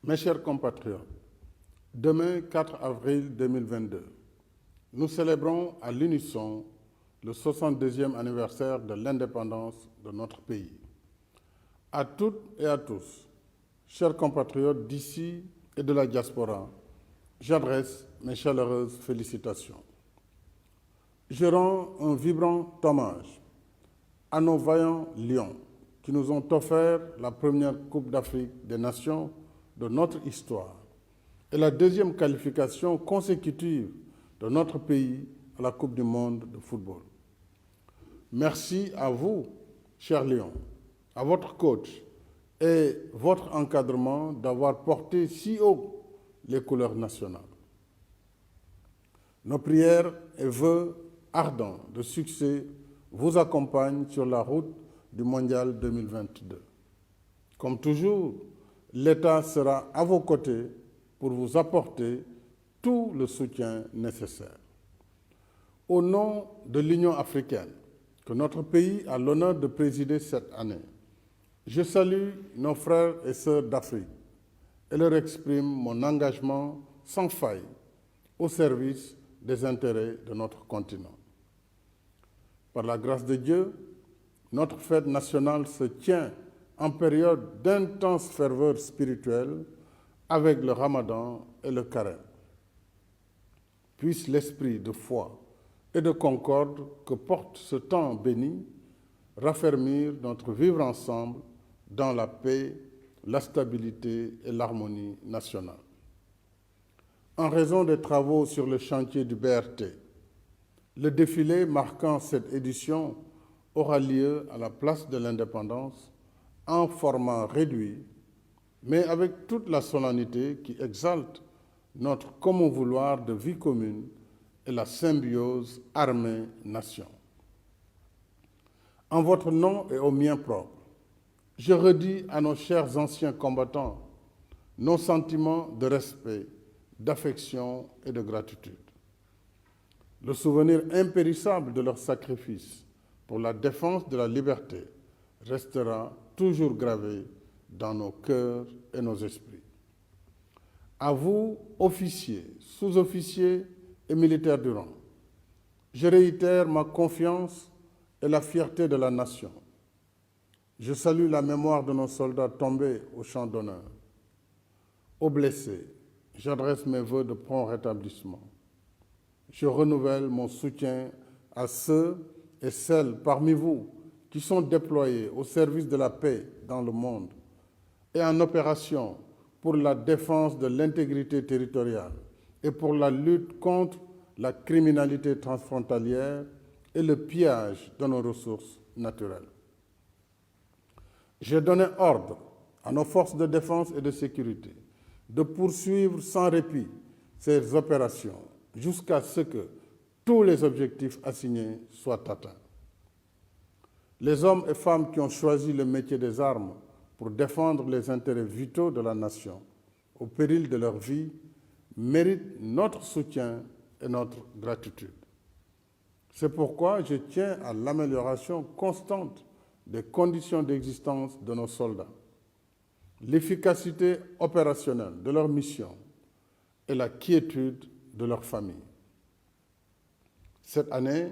Mes chers compatriotes, demain 4 avril 2022, nous célébrons à l'unisson le 62e anniversaire de l'indépendance de notre pays. À toutes et à tous, chers compatriotes d'ici et de la diaspora, j'adresse mes chaleureuses félicitations. Je rends un vibrant hommage à nos vaillants lions qui nous ont offert la première Coupe d'Afrique des Nations de notre histoire et la deuxième qualification consécutive de notre pays à la Coupe du monde de football. Merci à vous, chers lions, à votre coach et votre encadrement d'avoir porté si haut les couleurs nationales. Nos prières et vœux ardents de succès vous accompagnent sur la route du Mondial 2022. Comme toujours, l'État sera à vos côtés pour vous apporter tout le soutien nécessaire. Au nom de l'Union africaine, que notre pays a l'honneur de présider cette année, je salue nos frères et sœurs d'Afrique et leur exprime mon engagement sans faille au service des intérêts de notre continent. Par la grâce de Dieu, notre fête nationale se tient en période d'intense ferveur spirituelle avec le Ramadan et le Carême. Puisse l'esprit de foi et de concorde que porte ce temps béni raffermir notre vivre ensemble dans la paix, la stabilité et l'harmonie nationale. En raison des travaux sur le chantier du BRT, le défilé marquant cette édition aura lieu à la place de l'Indépendance en format réduit, mais avec toute la solennité qui exalte notre commun vouloir de vie commune et la symbiose armée-nation. En votre nom et au mien propre, je redis à nos chers anciens combattants nos sentiments de respect, d'affection et de gratitude. Le souvenir impérissable de leur sacrifice pour la défense de la liberté restera toujours gravé dans nos cœurs et nos esprits. À vous, officiers, sous-officiers et militaires du rang, je réitère ma confiance et la fierté de la nation. Je salue la mémoire de nos soldats tombés au champ d'honneur. Aux blessés, j'adresse mes vœux de prompt rétablissement. Je renouvelle mon soutien à ceux et celles parmi vous qui sont déployés au service de la paix dans le monde et en opération pour la défense de l'intégrité territoriale et pour la lutte contre la criminalité transfrontalière et le pillage de nos ressources naturelles. J'ai donné ordre à nos forces de défense et de sécurité de poursuivre sans répit ces opérations jusqu'à ce que tous les objectifs assignés soient atteints. Les hommes et femmes qui ont choisi le métier des armes pour défendre les intérêts vitaux de la nation, au péril de leur vie, méritent notre soutien et notre gratitude. C'est pourquoi je tiens à l'amélioration constante des conditions d'existence de nos soldats, l'efficacité opérationnelle de leur mission et la quiétude de leur famille. Cette année,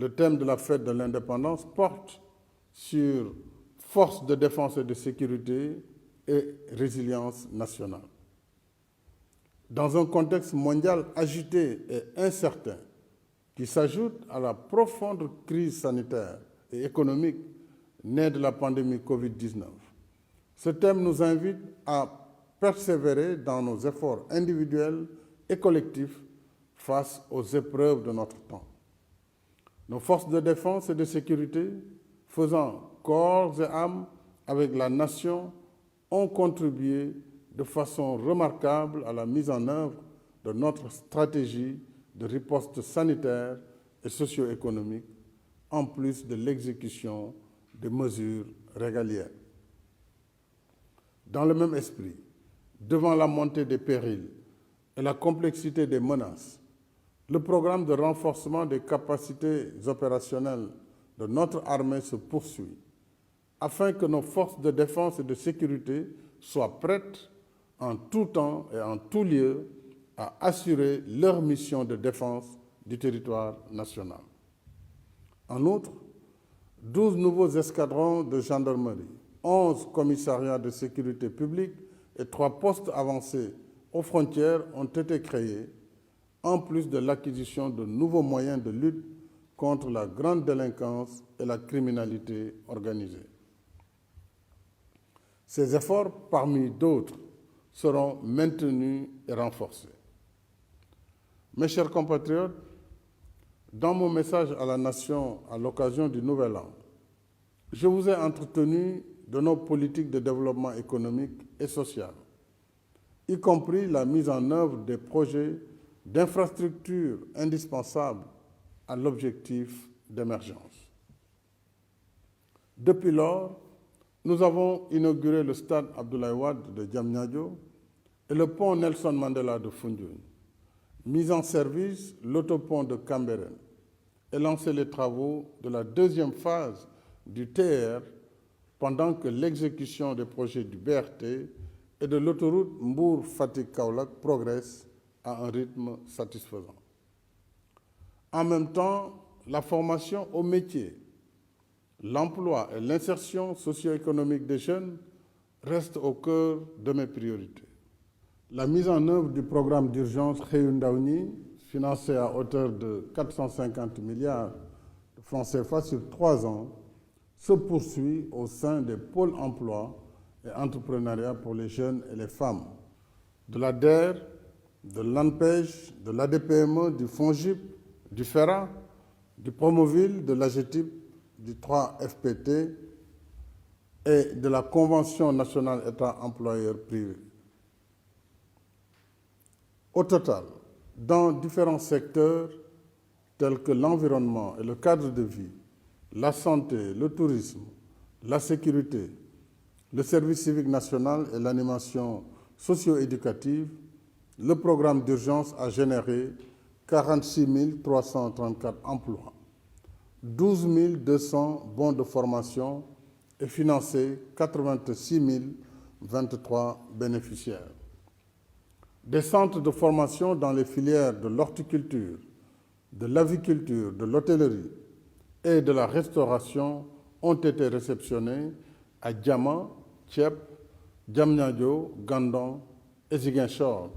le thème de la fête de l'indépendance porte sur force de défense et de sécurité et résilience nationale. Dans un contexte mondial agité et incertain qui s'ajoute à la profonde crise sanitaire et économique née de la pandémie Covid-19, ce thème nous invite à persévérer dans nos efforts individuels et collectifs face aux épreuves de notre temps. Nos forces de défense et de sécurité, faisant corps et âme avec la nation, ont contribué de façon remarquable à la mise en œuvre de notre stratégie de riposte sanitaire et socio-économique, en plus de l'exécution des mesures régaliennes. Dans le même esprit, devant la montée des périls et la complexité des menaces, le programme de renforcement des capacités opérationnelles de notre armée se poursuit, afin que nos forces de défense et de sécurité soient prêtes en tout temps et en tout lieu à assurer leur mission de défense du territoire national. En outre, 12 nouveaux escadrons de gendarmerie, 11 commissariats de sécurité publique et 3 postes avancés aux frontières ont été créés, en plus de l'acquisition de nouveaux moyens de lutte contre la grande délinquance et la criminalité organisée. Ces efforts, parmi d'autres, seront maintenus et renforcés. Mes chers compatriotes, dans mon message à la Nation à l'occasion du Nouvel An, je vous ai entretenu de nos politiques de développement économique et social, y compris la mise en œuvre des projets d'infrastructures indispensables à l'objectif d'émergence. Depuis lors, nous avons inauguré le stade Abdoulaye Wade de Diamniadio et le pont Nelson Mandela de Foundiougne, mis en service l'autopont de Cambérène et lancé les travaux de la deuxième phase du TER pendant que l'exécution des projets du BRT et de l'autoroute Mbour-Fatick-Kaolack progresse à un rythme satisfaisant. En même temps, la formation au métier, l'emploi et l'insertion socio-économique des jeunes restent au cœur de mes priorités. La mise en œuvre du programme d'urgence Xëyu Ndaw ñi, financé à hauteur de 450 milliards de francs CFA sur 3 ans, se poursuit au sein des pôles emploi et entrepreneuriat pour les jeunes et les femmes, de l'ADER, de l'ANPEJ, de l'ADPME, du FONGIP, du FERA, du Promoville, de l'AGETIP, du 3FPT et de la Convention nationale État employeur privé. Au total, dans différents secteurs tels que l'environnement et le cadre de vie, la santé, le tourisme, la sécurité, le service civique national et l'animation socio-éducative, le programme d'urgence a généré 46 334 emplois, 12 200 bons de formation et financé 86 023 bénéficiaires. Des centres de formation dans les filières de l'horticulture, de l'aviculture, de l'hôtellerie et de la restauration ont été réceptionnés à Diama, Thiep, Diamniadio, Gandon et Ziguinchor,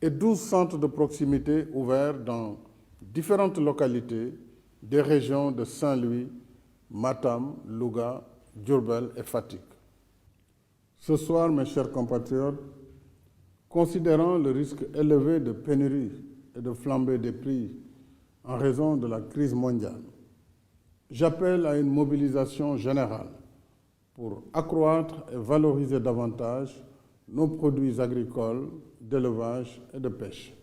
et 12 centres de proximité ouverts dans différentes localités des régions de Saint-Louis, Matam, Louga, Diourbel et Fatick. Ce soir, mes chers compatriotes, considérant le risque élevé de pénurie et de flambée des prix en raison de la crise mondiale, j'appelle à une mobilisation générale pour accroître et valoriser davantage nos produits agricoles, d'élevage et de pêche.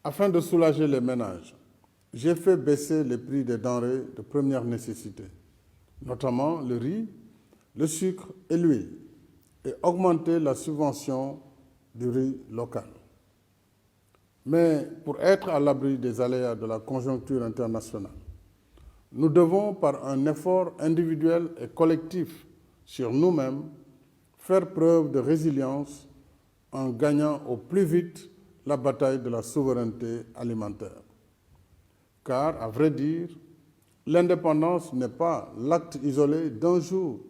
Afin de soulager les ménages, j'ai fait baisser les prix des denrées de première nécessité, notamment le riz, le sucre et l'huile, et augmenter la subvention du riz local. Mais pour être à l'abri des aléas de la conjoncture internationale, nous devons, par un effort individuel et collectif sur nous-mêmes, faire preuve de résilience en gagnant au plus vite la bataille de la souveraineté alimentaire. Car, à vrai dire, l'indépendance n'est pas l'acte isolé d'un jour,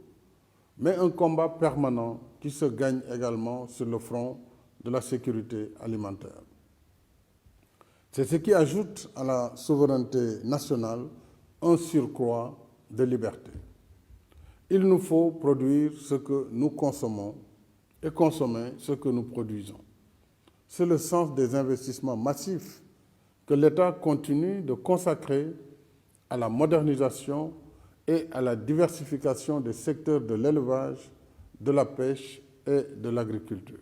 mais un combat permanent qui se gagne également sur le front de la sécurité alimentaire. C'est ce qui ajoute à la souveraineté nationale un surcroît de liberté. Il nous faut produire ce que nous consommons et consommer ce que nous produisons. C'est le sens des investissements massifs que l'État continue de consacrer à la modernisation et à la diversification des secteurs de l'élevage, de la pêche et de l'agriculture.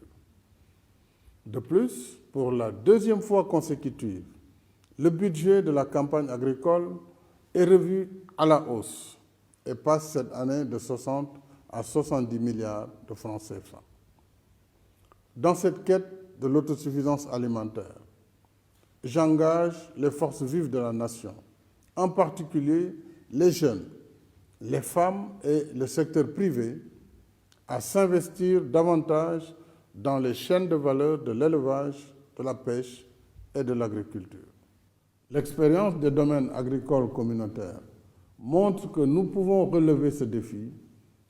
De plus, pour la deuxième fois consécutive, le budget de la campagne agricole est revu à la hausse et passe cette année de 60 à 70 milliards de francs CFA. Dans cette quête de l'autosuffisance alimentaire, j'engage les forces vives de la nation, en particulier les jeunes, les femmes et le secteur privé, à s'investir davantage dans les chaînes de valeur de l'élevage, de la pêche et de l'agriculture. L'expérience des domaines agricoles communautaires montre que nous pouvons relever ce défi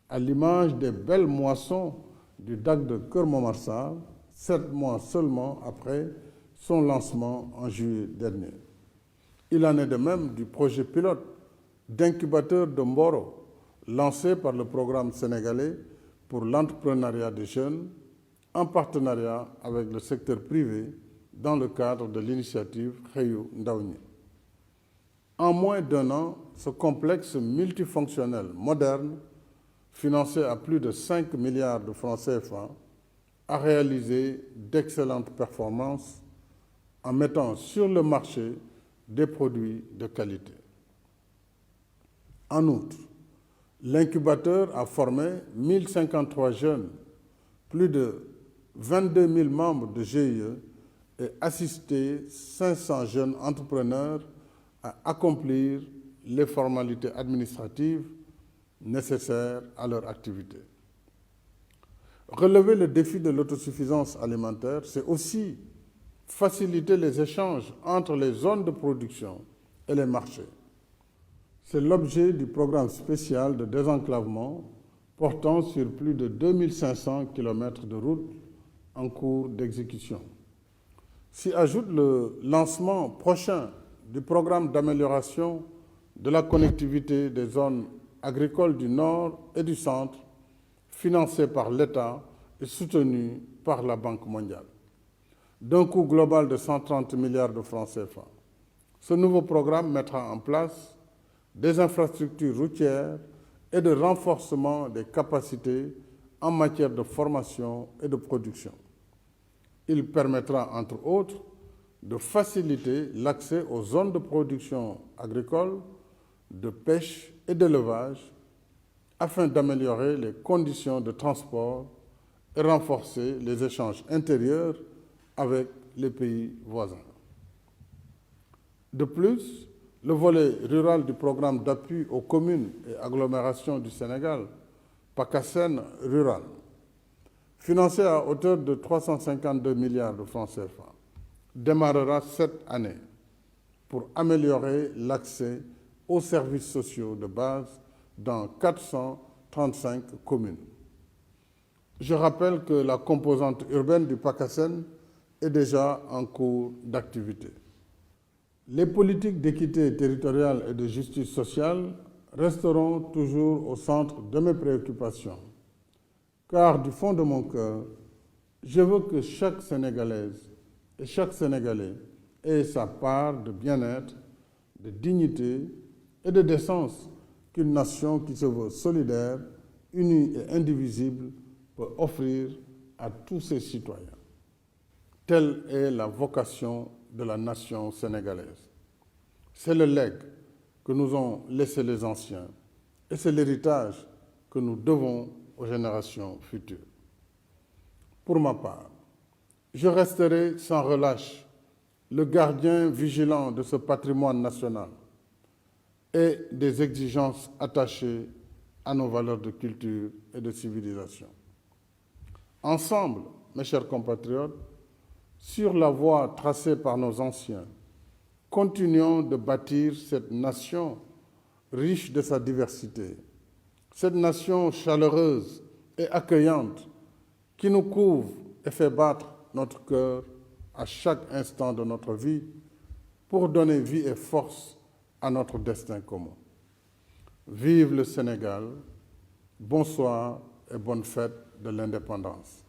à l'image des belles moissons du DAC de Keur Momar Sarr, 7 mois seulement après son lancement en juillet dernier. Il en est de même du projet pilote d'incubateur de Mboro, lancé par le programme sénégalais pour l'entrepreneuriat des jeunes, en partenariat avec le secteur privé dans le cadre de l'initiative Xëyu Ndaw ñi. En moins d'1 an, ce complexe multifonctionnel moderne, financé à plus de 5 milliards de francs CFA, a réalisé d'excellentes performances en mettant sur le marché des produits de qualité. En outre, l'incubateur a formé 1053 jeunes, plus de 22 000 membres de GIE et assisté 500 jeunes entrepreneurs à accomplir les formalités administratives nécessaires à leur activité. Relever le défi de l'autosuffisance alimentaire, c'est aussi faciliter les échanges entre les zones de production et les marchés. C'est l'objet du programme spécial de désenclavement portant sur plus de 2500 km de routes en cours d'exécution. S'y ajoute le lancement prochain du programme d'amélioration de la connectivité des zones agricoles du Nord et du Centre, financé par l'État et soutenu par la Banque mondiale, d'un coût global de 130 milliards de francs CFA. Ce nouveau programme mettra en place des infrastructures routières et de renforcement des capacités en matière de formation et de production. Il permettra, entre autres, de faciliter l'accès aux zones de production agricole, de pêche et d'élevage, afin d'améliorer les conditions de transport et renforcer les échanges intérieurs avec les pays voisins. De plus, le volet rural du programme d'appui aux communes et agglomérations du Sénégal, PACASEN Rural, financé à hauteur de 352 milliards de francs CFA, démarrera cette année pour améliorer l'accès aux services sociaux de base dans 435 communes. Je rappelle que la composante urbaine du PACASEN est déjà en cours d'activité. Les politiques d'équité territoriale et de justice sociale resteront toujours au centre de mes préoccupations, car du fond de mon cœur, je veux que chaque Sénégalaise et chaque Sénégalais ait sa part de bien-être, de dignité et de décence qu'une nation qui se veut solidaire, unie et indivisible peut offrir à tous ses citoyens. Telle est la vocation de la nation sénégalaise. C'est le legs que nous ont laissé les anciens et c'est l'héritage que nous devons aux générations futures. Pour ma part, je resterai sans relâche le gardien vigilant de ce patrimoine national et des exigences attachées à nos valeurs de culture et de civilisation. Ensemble, mes chers compatriotes, sur la voie tracée par nos anciens, continuons de bâtir cette nation riche de sa diversité, cette nation chaleureuse et accueillante qui nous couvre et fait battre notre cœur à chaque instant de notre vie pour donner vie et force à notre destin commun. Vive le Sénégal, bonsoir et bonne fête de l'indépendance.